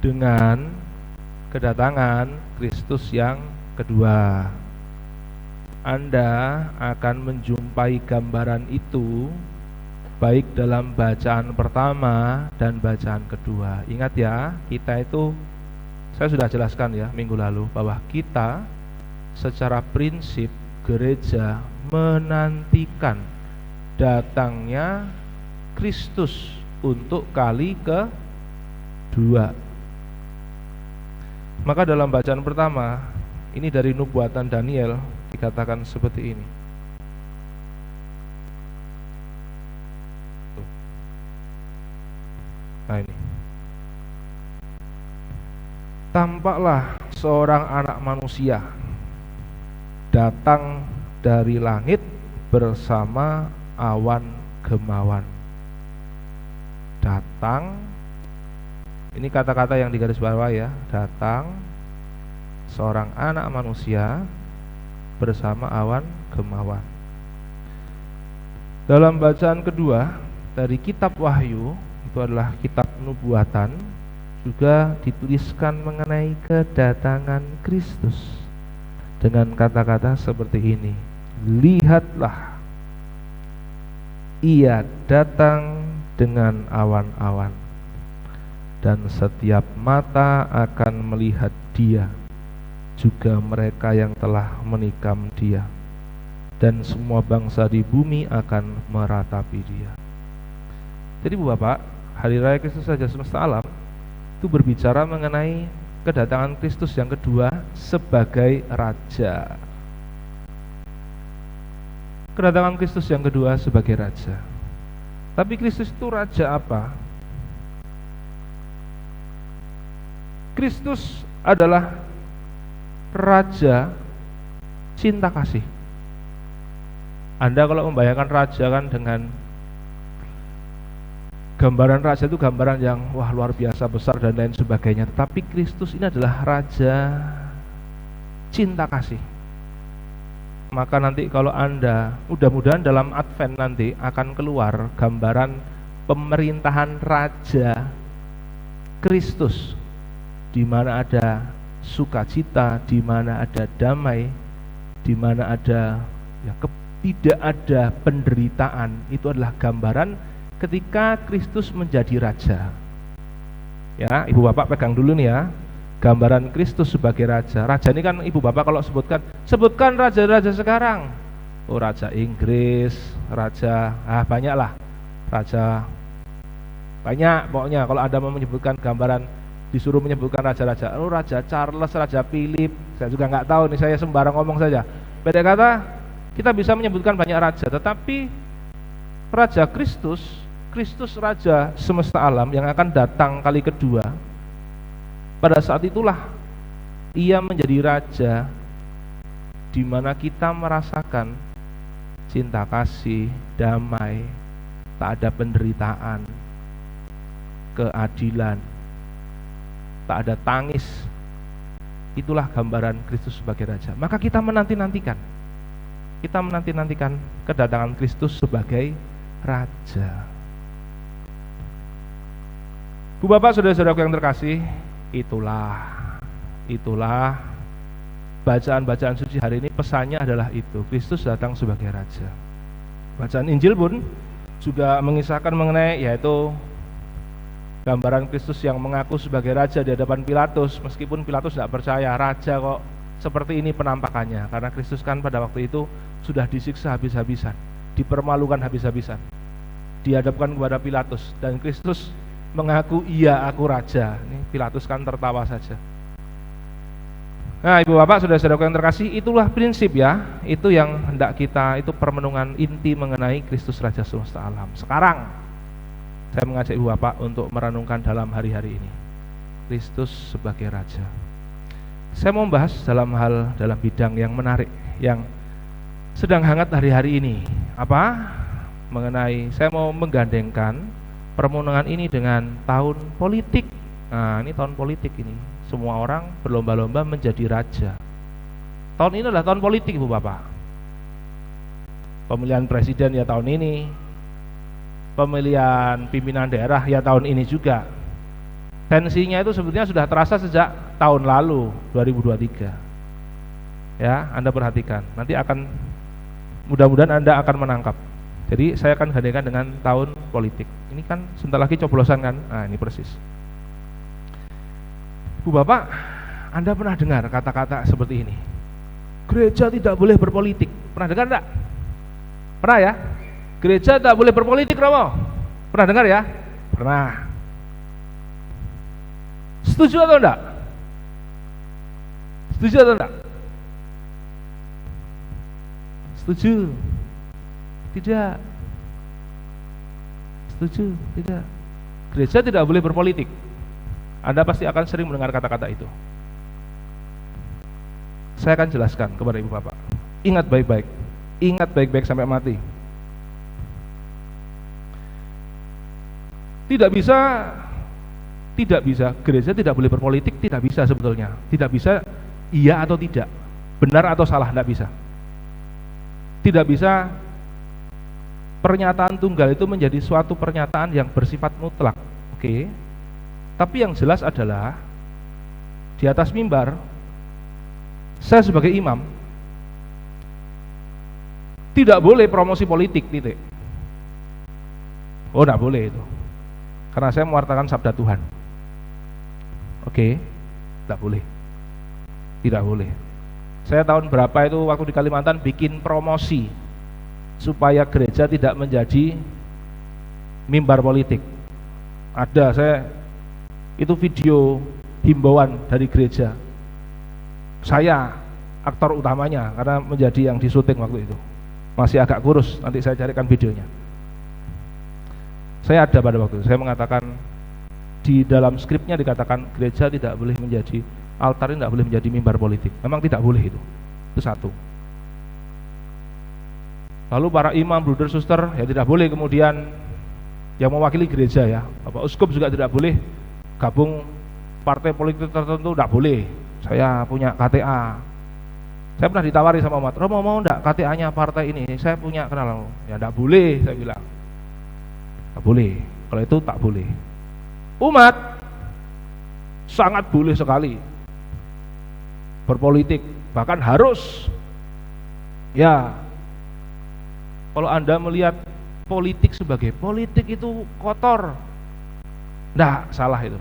dengan kedatangan Kristus yang kedua. Anda akan menjumpai gambaran itu baik dalam bacaan pertama dan bacaan kedua. Ingat ya, kita itu, saya sudah jelaskan ya minggu lalu, bahwa kita secara prinsip gereja menantikan datangnya Kristus untuk kali kedua. Maka dalam bacaan pertama, ini dari nubuatan Daniel, dikatakan seperti ini. Nah ini, tampaklah seorang anak manusia datang dari langit bersama awan gemawan. Datang, ini kata-kata yang digaris bawah ya, datang seorang anak manusia bersama awan gemawan. Dalam bacaan kedua dari kitab Wahyu, itu adalah kitab nubuatan, juga dituliskan mengenai kedatangan Kristus dengan kata-kata seperti ini. Lihatlah, ia datang dengan awan-awan, dan setiap mata akan melihat dia, juga mereka yang telah menikam dia, dan semua bangsa di bumi akan meratapi dia. Jadi Bapak, Hari Raya Kristus Raja Semesta Alam itu berbicara mengenai kedatangan Kristus yang kedua sebagai Raja. Kedatangan Kristus yang kedua sebagai Raja. Tapi Kristus itu Raja apa? Kristus adalah Raja cinta kasih. Anda kalau membayangkan raja kan dengan gambaran raja itu gambaran yang wah luar biasa besar dan lain sebagainya. Tetapi Kristus ini adalah Raja cinta kasih. Maka nanti kalau Anda, mudah-mudahan dalam Advent nanti akan keluar gambaran pemerintahan Raja Kristus, di mana ada sukacita, di mana ada damai, di mana ada tidak ada penderitaan. Itu adalah gambaran ketika Kristus menjadi Raja. Ya, Ibu Bapak pegang dulu nih ya, gambaran Kristus sebagai Raja. Raja ini kan Ibu Bapak kalau sebutkan raja-raja sekarang. Oh, Raja Inggris, Raja, banyak lah, Raja banyak pokoknya. Kalau Anda mau menyebutkan gambaran, disuruh menyebutkan raja-raja, oh Raja Charles, Raja Philip, saya juga nggak tahu nih, saya sembarang ngomong saja. Beda kata, kita bisa menyebutkan banyak raja, tetapi Raja Kristus Raja semesta alam yang akan datang kali kedua, pada saat itulah ia menjadi Raja di mana kita merasakan cinta kasih, damai, tak ada penderitaan, keadilan, tak ada tangis. Itulah gambaran Kristus sebagai Raja. Maka kita menanti-nantikan kedatangan Kristus sebagai Raja. Bu Bapak, saudara-saudaraku yang terkasih, itulah bacaan-bacaan suci hari ini, pesannya adalah itu, Kristus datang sebagai Raja. Bacaan Injil pun juga mengisahkan mengenai yaitu gambaran Kristus yang mengaku sebagai Raja di hadapan Pilatus, meskipun Pilatus tidak percaya, Raja kok seperti ini penampakannya, karena Kristus kan pada waktu itu sudah disiksa habis-habisan, dipermalukan habis-habisan, dihadapkan kepada Pilatus, dan Kristus mengaku iya aku Raja. Ini Pilatus kan tertawa saja. Nah, Ibu Bapak, saudara-saudaraku yang terkasih, itulah prinsip ya, itu yang hendak kita, itu permenungan inti mengenai Kristus Raja semesta alam. Sekarang saya mengajak Ibu Bapak untuk merenungkan dalam hari-hari ini Kristus sebagai Raja. Saya mau membahas dalam bidang yang menarik, yang sedang hangat hari-hari ini. Apa? Saya mau menggandengkan permenungan ini dengan tahun politik. Nah, ini tahun politik ini. Semua orang berlomba-lomba menjadi raja. Tahun ini adalah tahun politik, Ibu Bapak. Pemilihan presiden ya tahun ini, pemilihan pimpinan daerah ya tahun ini juga. Tensinya itu sebetulnya sudah terasa sejak tahun lalu 2023. Ya, Anda perhatikan. Nanti akan mudah-mudahan Anda akan menangkap. Jadi saya akan gandengan dengan tahun politik. Ini kan sebentar lagi coblosan kan? Nah, ini persis. Bu Bapak, Anda pernah dengar kata-kata seperti ini? Gereja tidak boleh berpolitik. Pernah dengar enggak? Pernah ya? Gereja tidak boleh berpolitik, Romo. Pernah dengar ya? Pernah. Setuju atau enggak? Setuju atau enggak? Setuju? Tidak. Setuju? Tidak. Gereja tidak boleh berpolitik. Anda pasti akan sering mendengar kata-kata itu. Saya akan jelaskan kepada Ibu Bapak. Ingat baik-baik. Ingat baik-baik sampai mati. Tidak bisa, gereja tidak boleh berpolitik, tidak bisa sebetulnya. Tidak bisa iya atau tidak, benar atau salah, tidak bisa. Tidak bisa pernyataan tunggal itu menjadi suatu pernyataan yang bersifat mutlak. Oke. Tapi yang jelas adalah di atas mimbar, saya sebagai imam tidak boleh promosi politik, titik. Oh, tidak boleh itu. Karena saya mewartakan sabda Tuhan. Oke, tidak boleh. Tidak boleh. Saya tahun berapa itu waktu di Kalimantan bikin promosi supaya gereja tidak menjadi mimbar politik. Ada, saya itu video himbauan dari gereja. Saya aktor utamanya karena menjadi yang disuting waktu itu. Masih agak kurus, nanti saya carikan videonya. Saya ada pada waktu itu, saya mengatakan di dalam skripnya dikatakan gereja tidak boleh menjadi, altar tidak boleh menjadi mimbar politik. Memang tidak boleh itu satu. Lalu para imam, bruder, suster ya tidak boleh kemudian yang mewakili gereja ya, Bapak Uskup juga tidak boleh gabung partai politik tertentu, tidak boleh. Saya punya KTA. Saya pernah ditawari sama umat, Romo mau enggak KTA-nya partai ini? Saya punya kenal. Ya tidak boleh, saya bilang. Tak boleh, kalau itu tak boleh. Umat sangat boleh sekali berpolitik, bahkan harus. Ya, kalau Anda melihat politik sebagai politik itu kotor, nah salah itu.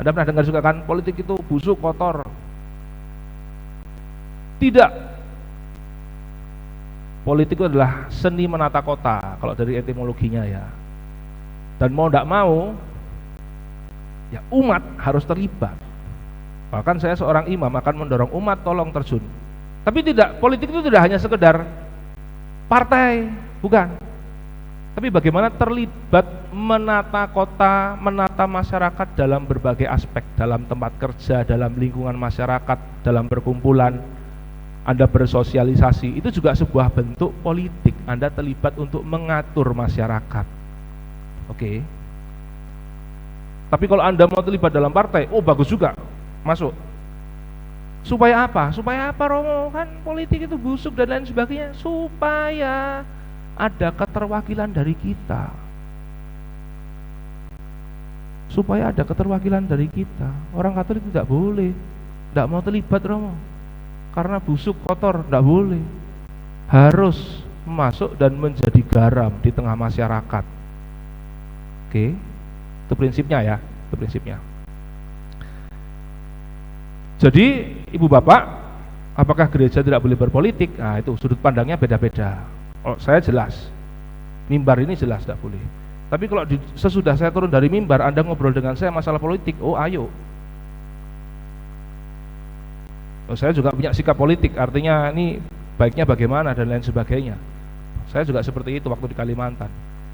Anda pernah dengar juga kan, politik itu busuk, kotor. Tidak. Politik itu adalah seni menata kota, kalau dari etimologinya ya. Dan mau tidak mau, ya umat harus terlibat. Bahkan saya seorang imam akan mendorong umat tolong terjun. Tapi tidak, politik itu tidak hanya sekedar partai, bukan. Tapi bagaimana terlibat menata kota, menata masyarakat dalam berbagai aspek, dalam tempat kerja, dalam lingkungan masyarakat, dalam perkumpulan. Anda bersosialisasi, itu juga sebuah bentuk politik. Anda terlibat untuk mengatur masyarakat. Oke. Tapi kalau Anda mau terlibat dalam partai, oh bagus juga, masuk. Supaya apa? Supaya apa, Romo? Kan politik itu busuk dan lain sebagainya. Supaya ada keterwakilan dari kita. Supaya ada keterwakilan dari kita. Orang Katolik tidak boleh, tidak mau terlibat, Romo. Karena busuk, kotor, tidak boleh. Harus masuk dan menjadi garam di tengah masyarakat. Oke, itu prinsipnya ya, itu prinsipnya. Jadi Ibu Bapak, apakah gereja tidak boleh berpolitik? Nah itu sudut pandangnya beda-beda. Oh, saya jelas, mimbar ini jelas tidak boleh. Tapi kalau sesudah saya turun dari mimbar, Anda ngobrol dengan saya masalah politik, oh ayo. Oh, saya juga punya sikap politik, artinya ini baiknya bagaimana dan lain sebagainya. Saya juga seperti itu waktu di Kalimantan.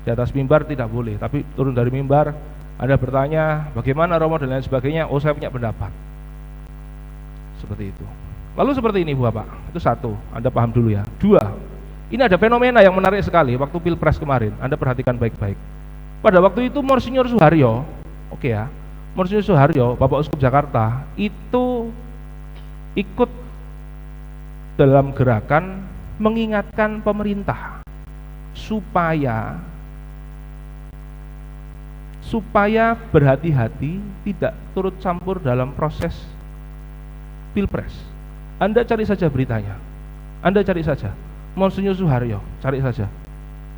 Di atas mimbar tidak boleh, tapi turun dari mimbar Anda bertanya bagaimana Romo dan lain sebagainya, oh saya punya pendapat. Seperti itu. Lalu seperti ini Bu Bapak, itu satu, Anda paham dulu ya. Dua, ini ada fenomena yang menarik sekali waktu Pilpres kemarin, Anda perhatikan baik-baik. Pada waktu itu Monsinyur Suharyo, oke ya, Monsinyur Suharyo, Bapak Uskup Jakarta, itu ikut dalam gerakan mengingatkan pemerintah supaya supaya berhati-hati tidak turut campur dalam proses pilpres. Anda cari saja beritanya, Anda cari saja Monsinyur Suharyo, cari saja.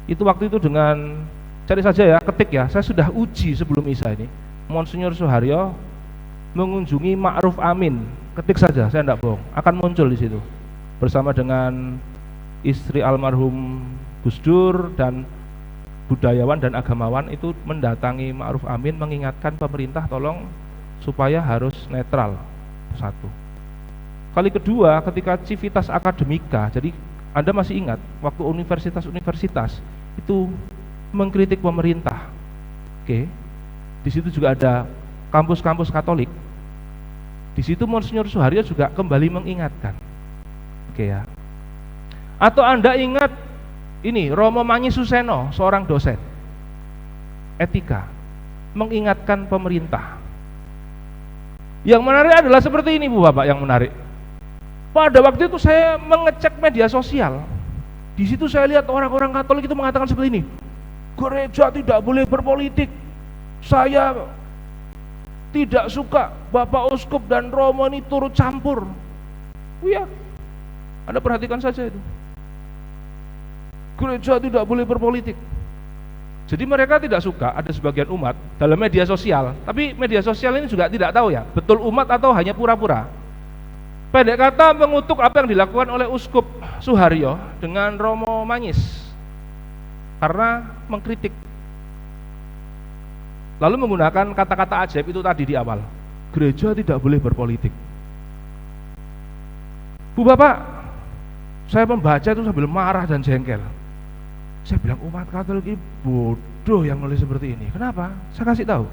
Itu waktu itu dengan, cari saja ya, ketik ya, saya sudah uji sebelum Isa ini, Monsinyur Suharyo mengunjungi Ma'ruf Amin, ketik saja, saya tidak bohong, akan muncul di situ bersama dengan istri almarhum Gus Dur dan budayawan dan agamawan itu mendatangi Ma'ruf Amin mengingatkan pemerintah tolong supaya harus netral. Satu. Kali kedua ketika Civitas Akademika, jadi Anda masih ingat waktu universitas-universitas itu mengkritik pemerintah. Oke. Di situ juga ada kampus-kampus Katolik. Di situ Monsinyur Suharyo juga kembali mengingatkan. Oke ya. Atau Anda ingat ini Romo Manyi Suseno, seorang dosen etika, mengingatkan pemerintah. Yang menarik adalah seperti ini Bu Bapak, yang menarik. Pada waktu itu saya mengecek media sosial. Di situ saya lihat orang-orang Katolik itu mengatakan seperti ini. Gereja tidak boleh berpolitik. Saya tidak suka Bapak Uskup dan Romo ini turut campur. Iya. Anda perhatikan saja itu. Gereja tidak boleh berpolitik. Jadi mereka tidak suka, ada sebagian umat dalam media sosial. Tapi media sosial ini juga tidak tahu ya, betul umat atau hanya pura-pura. Pendek kata mengutuk apa yang dilakukan oleh Uskup Suharyo dengan Romo Manyis karena mengkritik. Lalu menggunakan kata-kata ajaib itu tadi di awal. Gereja tidak boleh berpolitik. Bu Bapak, saya membaca itu sambil marah dan jengkel. Saya bilang umat Katolik ini bodoh yang nulis seperti ini. Kenapa? Saya kasih tahu.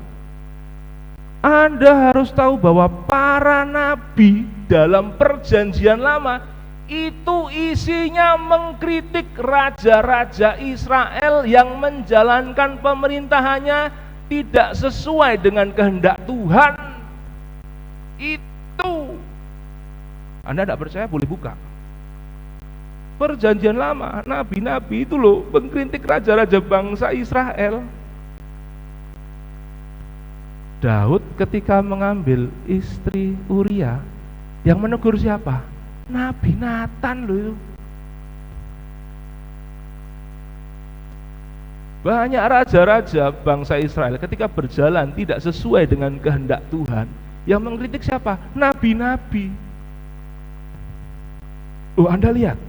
Anda harus tahu bahwa para nabi dalam perjanjian lama itu isinya mengkritik raja-raja Israel yang menjalankan pemerintahannya tidak sesuai dengan kehendak Tuhan. Itu Anda tidak percaya boleh buka perjanjian lama, nabi-nabi itu loh mengkritik raja-raja bangsa Israel. Daud ketika mengambil istri Uria, yang menegur siapa? Nabi Nathan loh itu. Banyak raja-raja bangsa Israel ketika berjalan tidak sesuai dengan kehendak Tuhan, yang mengkritik siapa? Nabi-nabi. Oh, Anda lihat.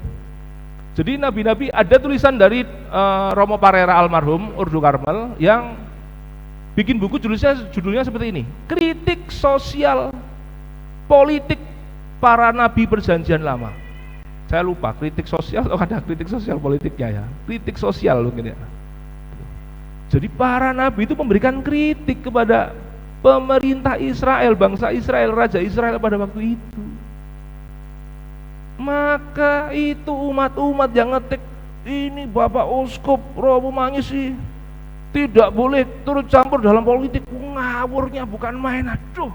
Jadi nabi-nabi, ada tulisan dari Romo Parera almarhum Urdu Karmel yang bikin buku judulnya seperti ini, kritik sosial politik para nabi perjanjian lama. Saya lupa kritik sosial atau ada kritik sosial politiknya ya, kritik sosial mungkin ya. Jadi para nabi itu memberikan kritik kepada pemerintah Israel, bangsa Israel, raja Israel pada waktu itu. Maka itu umat-umat yang ngetik ini Bapak Uskup Romo Manyi sih tidak boleh turut campur dalam politik. Ngawurnya bukan main. Aduh,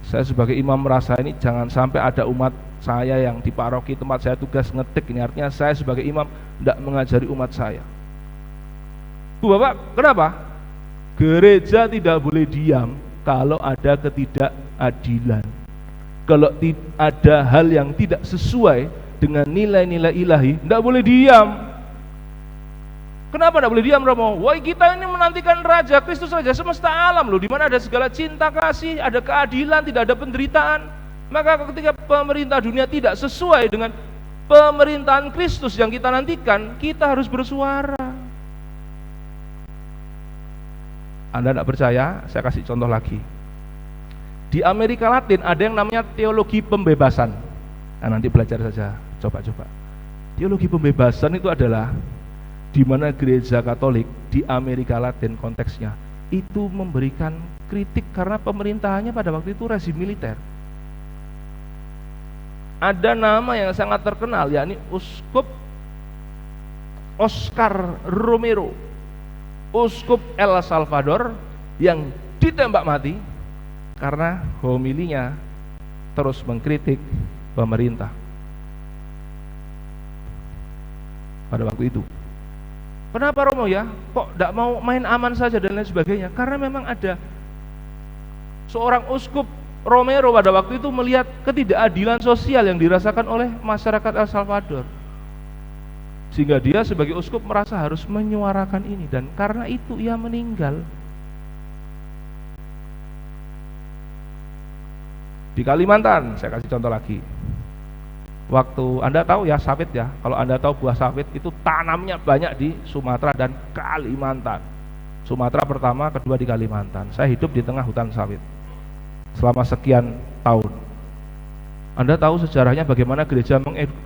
saya sebagai imam merasa ini jangan sampai ada umat saya yang di paroki tempat saya tugas ngetik. Ini artinya saya sebagai imam tidak mengajari umat saya. Bu Bapak, kenapa? Gereja tidak boleh diam kalau ada ketidakadilan, kalau ada hal yang tidak sesuai dengan nilai-nilai ilahi, tidak boleh diam. Kenapa tidak boleh diam, Romo? Wah, kita ini menantikan Raja Kristus, Raja semesta alam loh, di mana ada segala cinta kasih, ada keadilan, tidak ada penderitaan. Maka ketika pemerintah dunia tidak sesuai dengan pemerintahan Kristus yang kita nantikan, kita harus bersuara. Anda tidak percaya? Saya kasih contoh lagi. Di Amerika Latin ada yang namanya teologi pembebasan. Nah, nanti belajar saja, coba-coba. Teologi pembebasan itu adalah di mana gereja Katolik di Amerika Latin konteksnya itu memberikan kritik karena pemerintahannya pada waktu itu rezim militer. Ada nama yang sangat terkenal, yakni Uskup Oscar Romero, Uskup El Salvador, yang ditembak mati karena homilinya terus mengkritik pemerintah pada waktu itu. Kenapa Romo ya? Kok tidak mau main aman saja dan lain sebagainya? Karena memang ada seorang uskup Romero pada waktu itu melihat ketidakadilan sosial yang dirasakan oleh masyarakat El Salvador, sehingga dia sebagai uskup merasa harus menyuarakan ini, dan karena itu ia meninggal. Di Kalimantan, saya kasih contoh lagi. Waktu Anda tahu ya sawit ya, kalau Anda tahu buah sawit itu tanamnya banyak di Sumatera dan Kalimantan. Sumatera pertama, kedua di Kalimantan. Saya hidup di tengah hutan sawit selama sekian tahun. Anda tahu sejarahnya bagaimana gereja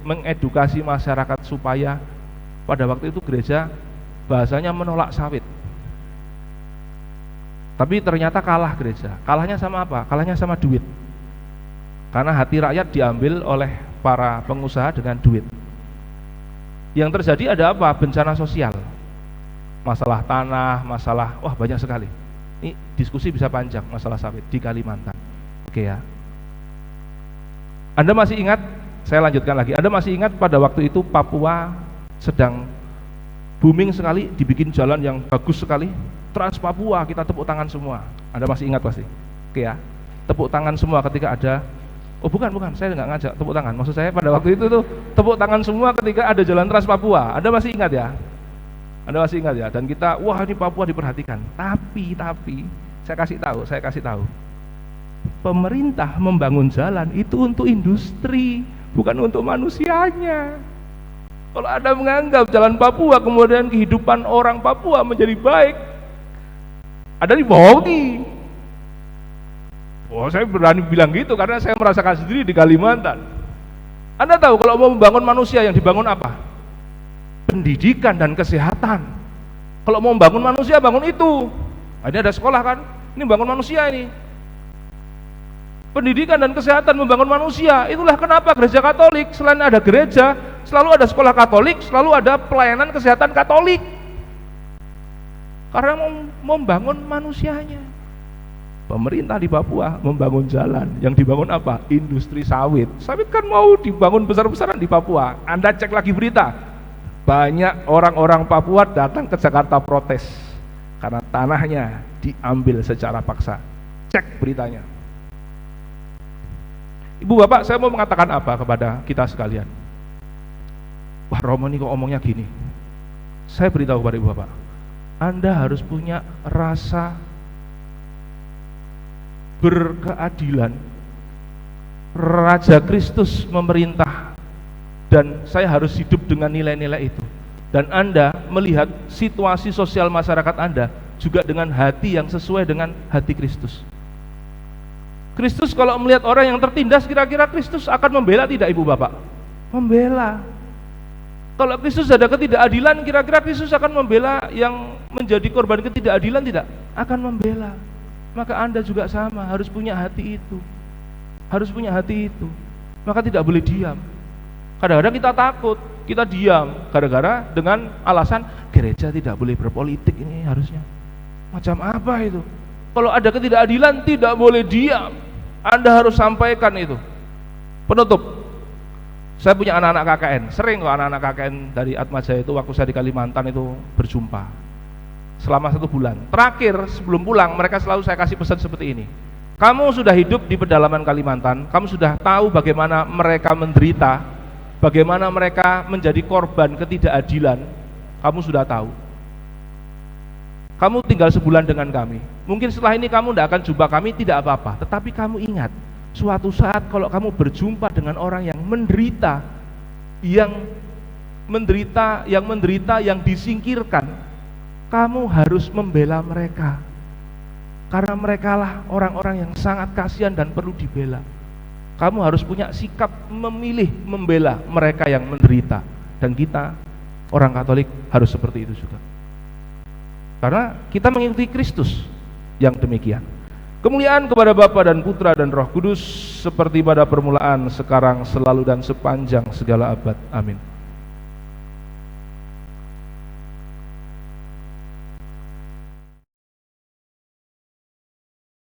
mengedukasi masyarakat supaya pada waktu itu gereja bahasanya menolak sawit. Tapi ternyata kalah gereja. Kalahnya sama apa? Kalahnya sama duit. Karena hati rakyat diambil oleh para pengusaha dengan duit. Yang terjadi ada apa? Bencana sosial. Masalah tanah, masalah, banyak sekali. Ini diskusi bisa panjang masalah sawit di Kalimantan. Oke ya. Anda masih ingat, saya lanjutkan lagi. Anda masih ingat pada waktu itu Papua sedang booming sekali, dibikin jalan yang bagus sekali. Trans Papua, kita tepuk tangan semua. Anda masih ingat pasti. Oke ya. Tepuk tangan semua ketika ada, bukan, saya nggak ngajak tepuk tangan. Maksud saya pada waktu itu tuh tepuk tangan semua ketika ada jalan Trans Papua. Anda masih ingat ya? Anda masih ingat ya? Dan kita, ini Papua diperhatikan. Tapi saya kasih tahu. Pemerintah membangun jalan itu untuk industri, bukan untuk manusianya. Kalau Anda menganggap jalan Papua kemudian kehidupan orang Papua menjadi baik, Anda dibohongi. Saya berani bilang gitu karena saya merasakan sendiri di Kalimantan. Anda tahu kalau mau membangun manusia yang dibangun apa? Pendidikan dan kesehatan. Kalau mau membangun manusia, bangun itu. Ini ada sekolah kan? Ini bangun manusia ini. Pendidikan dan kesehatan membangun manusia. Itulah kenapa gereja Katolik selain ada gereja, selalu ada sekolah Katolik, selalu ada pelayanan kesehatan Katolik. Karena membangun manusianya. Pemerintah di Papua membangun jalan, yang dibangun apa? Industri sawit. Sawit kan mau dibangun besar-besaran di Papua. Anda cek lagi berita, banyak orang-orang Papua datang ke Jakarta protes karena tanahnya diambil secara paksa. Cek beritanya. Ibu bapak, saya mau mengatakan apa kepada kita sekalian? Romo ini kok omongnya gini. Saya beritahu kepada ibu bapak, Anda harus punya rasa berkeadilan. Raja Kristus memerintah dan saya harus hidup dengan nilai-nilai itu. Dan Anda melihat situasi sosial masyarakat Anda juga dengan hati yang sesuai dengan hati Kristus. Kristus kalau melihat orang yang tertindas, kira-kira Kristus akan membela tidak ibu bapak? Membela. Kalau Kristus ada ketidakadilan, kira-kira Kristus akan membela yang menjadi korban ketidakadilan tidak? Akan membela. Maka Anda juga sama, harus punya hati itu. Harus punya hati itu. Maka tidak boleh diam. Kadang-kadang kita takut, kita diam gara-gara dengan alasan gereja tidak boleh berpolitik ini harusnya. Macam apa itu? Kalau ada ketidakadilan tidak boleh diam. Anda harus sampaikan itu. Penutup. Saya punya anak-anak KKN, sering kok anak-anak KKN dari Atmajaya itu waktu saya di Kalimantan itu berjumpa selama 1 bulan. Terakhir sebelum pulang mereka selalu saya kasih pesan seperti ini. Kamu sudah hidup di pedalaman Kalimantan, kamu sudah tahu bagaimana mereka menderita, bagaimana mereka menjadi korban ketidakadilan. Kamu sudah tahu. Kamu tinggal sebulan dengan kami. Mungkin setelah ini kamu tidak akan jumpa kami, tidak apa-apa. Tetapi kamu ingat, suatu saat kalau kamu berjumpa dengan orang yang menderita, yang disingkirkan, kamu harus membela mereka. Karena merekalah orang-orang yang sangat kasihan dan perlu dibela. Kamu harus punya sikap memilih membela mereka yang menderita. Dan kita, orang Katolik, harus seperti itu juga. Karena kita mengikuti Kristus yang demikian. Kemuliaan kepada Bapa dan Putra dan Roh Kudus, seperti pada permulaan, sekarang, selalu, dan sepanjang segala abad. Amin.